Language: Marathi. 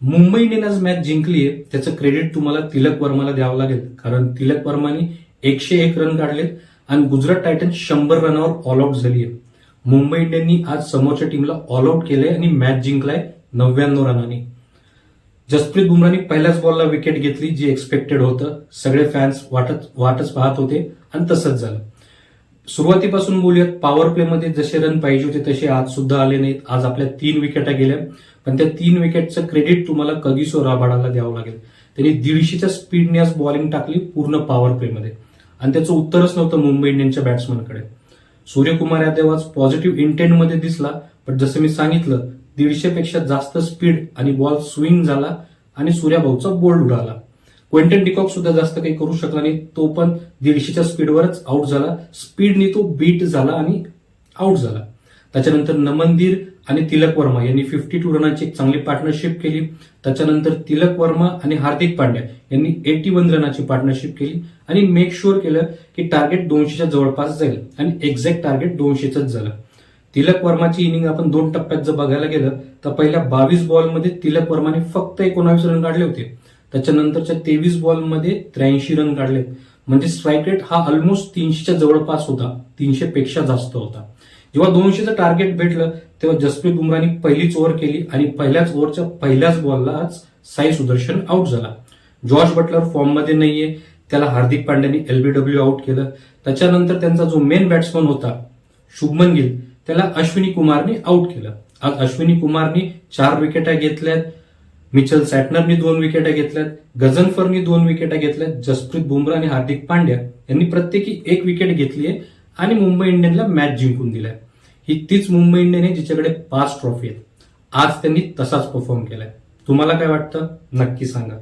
मुंबई इंडियन्स मॅच जिंकली आहे त्याचं क्रेडिट तुम्हाला तिलक वर्माला द्यावं लागेल, कारण तिलक वर्माने 101 रन काढलेत आणि गुजरात टायटन्स 100 रनावर ऑल आउट झाली आहे. मुंबई इंडियन्सनी आज समोरच्या टीमला ऑल आउट केलंय आणि मॅच जिंकलाय 99 रनांनी. जसप्रीत बुमराहने पहिल्याच बॉलला विकेट घेतली, जी एक्सपेक्टेड होतं. सगळे फॅन्स वाटच पाहत होते आणि तसंच झालं. सुरुवातीपासून बोलूयात, पॉवर प्लेमध्ये जसे रन पाहिजे होते तसे आज सुद्धा आले नाहीत. आज आपल्या 3 विकेटा गेल्या, पण त्या 3 विकेटचं क्रेडिट तुम्हाला कगिसो रबाडाला द्यावं लागेल. त्यांनी 150च्या स्पीडने आज बॉलिंग टाकली पूर्ण पॉवर प्लेमध्ये आणि त्याचं उत्तरच नव्हतं मुंबई इंडियन्सच्या बॅट्समनकडे. सूर्यकुमार यादव आज पॉझिटिव्ह इंटेंटमध्ये दिसला, पण जसं मी सांगितलं 150 पेक्षा जास्त स्पीड आणि बॉल स्विंग झाला आणि सूर्याभाऊचा बोल्ड उडाला. क्विंटन डिकॉक सुद्धा जास्त काही करू शकला नाही, तो पण 150च्या स्पीडवरच आउट झाला. स्पीडने तो बीट झाला आणि आउट झाला. त्याच्यानंतर नमनदीर आणि तिलक वर्मा यांनी 52 रनांची एक चांगली पार्टनरशिप केली. त्याच्यानंतर तिलक वर्मा आणि हार्दिक पांड्या यांनी 81 रनाची पार्टनरशिप केली आणि मेक शुअर केलं की टार्गेट 200च्या जवळपास जाईल आणि एक्झॅक्ट टार्गेट 200च झालं. तिलक वर्माची इनिंग आपण 2 टप्प्यात जर बघायला गेलं तर पहिल्या 22 बॉलमध्ये तिलक वर्माने फक्त 19 रन काढले होते. त्याच्यानंतरच्या 23 बॉलमध्ये 83 रन काढले, म्हणजे स्ट्राईक रेट हा ऑलमोस्ट 300च्या जवळपास होता, 300 पेक्षा जास्त होता. जेव्हा 200चं टार्गेट भेटलं तेव्हा जसप्रीत बुमराहने पहिलीच ओव्हर केली आणि पहिल्याच ओव्हरच्या पहिल्याच बॉलला आज साई सुदर्शन आउट झाला. जॉश बटलर फॉर्ममध्ये नाहीये, त्याला हार्दिक पांड्याने एलबीडब्ल्यू आउट केलं. त्याच्यानंतर त्यांचा जो मेन बॅट्समन होता शुभमन गिल, त्याला अश्विनी कुमारने आउट केलं. आज अश्विनी कुमारने 4 विकेटा घेतल्यात, मिचेल सॅटनरनी 2 विकेटा घेतल्यात, गझनफरनी 2 विकेटा घेतल्यात. जसप्रीत बुमराह आणि हार्दिक पांड्या यांनी प्रत्येकी 1 विकेट घेतली आहे आणि मुंबई इंडियन्सला मॅच जिंकून दिलाय. ही तीच मुंबई इंडियन आहे जिच्याकडे 5 ट्रॉफी आहेत. आज त्यांनी तसाच परफॉर्म केलाय. तुम्हाला काय वाटतं नक्की सांगा.